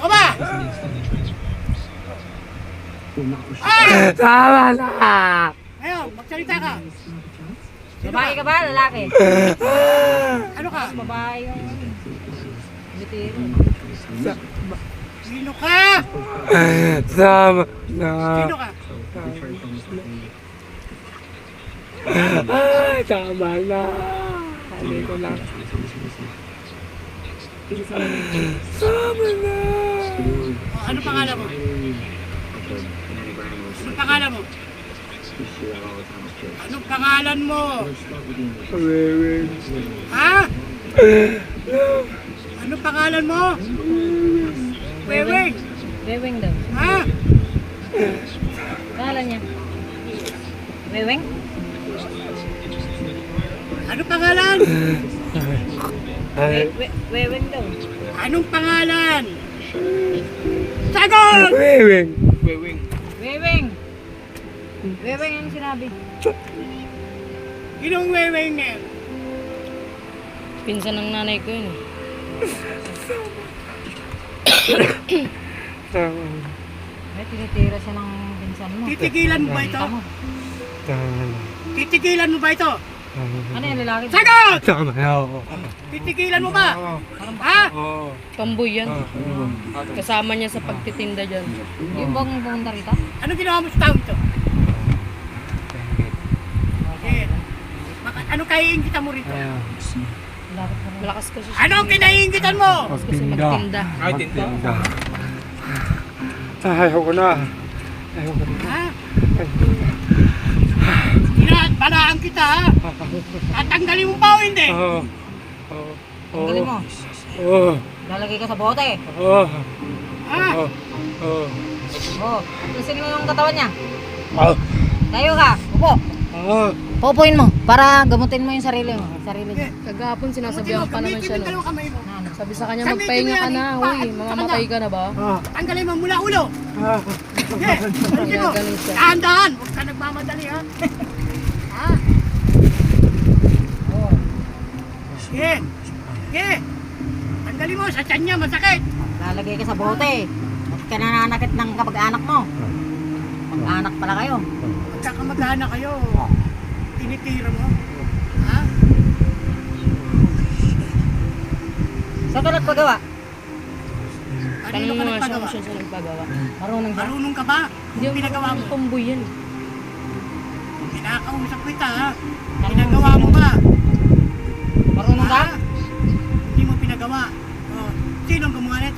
ka ba? Ah! Tama na! Ngayon, magsalita ka. Babae ka ba? Lalaki? Ano ka? Babae yung bitiro. Sino ka? Tama na! Sino ka? Ay, tama na! Sabi ko lang. Tama na! Oh, ano pangalan mo? Anong pangalan mo? Anong pangalan mo? Weweng. Ha? Anong pangalan mo? Weweng. Weweng daw. Ha? Pangalan niya? Weweng? Anong pangalan? Ay, Weweng daw. Anong pangalan? Sagot! Weweng. Weweng! Weweng ang sinabi. Sinong Weweng na yan? Pinsan ng nanay ko yun eh. Tama. May tinitira siya ng pinsan mo. Titigilan mo ba ito? Tama. Tama na. Titigilan mo ba ito? Ano yung lalaki? Sagot! Tama na ako. Titigilan mo ba? Ha? Oo. Pamboy yan. Oo. Kasama niya sa pagtitinda dyan. Yung bang pumunta rito? Anong ginawa mo sa tao ito? Eh, anong kaiingitan mo rito? Malakas kasi siya. Anong kinaingitan mo? Kasi magtinda. Tinda. Ayaw ko na. Ayaw ko na. Ha? Balaan kita ha? Tatanggalin mo pa o hindi? Oo. Oo. Tanggalin mo. Oo. Lalagay ka sa bote. Oo. Ha? Oo. Oo. Oo. Atlasin mo yung katawan niya. Oo. Tayo ka. Upo. Oo. Pupuin mo para gamutin mo yung sarili mo. Sarili niya. Kagapon sinasabihan pa naman siya. Gamitin mo No? kamay mo. Ano? Sabi sa kanya, Gamitin magpahinga mo ka yan, na. eh. Uy, mamamatay ka na ba? Tanggalin mo mula ulo. Okay. Gamitin mo. Ganun siya. Dahan-dahan. Huwag ka nagmamadali ha. Ha? Oo. Sige. Sige. Tanggalin mo. Sa tiyan niya masakit. Lalagay ka sa bote. Huwag ka nananakit ng kapag-anak mo. Mag-anak pala kayo. Magkakamag-anak kayo. Tinitira mo. Ha? Saan ka nagpagawa? Kanino ka Tanong mo nga siya nagpagawa? kung siya nagpagawa. Marunong siya. Marunong ka ba? Hindi Yung pinagawa mo. Pamboy yan. Kinakausap kita ha. Pinagawa mo ba? Marunong ka? Ha? Hindi mo pinagawa. Oh, sinong gumawa nito?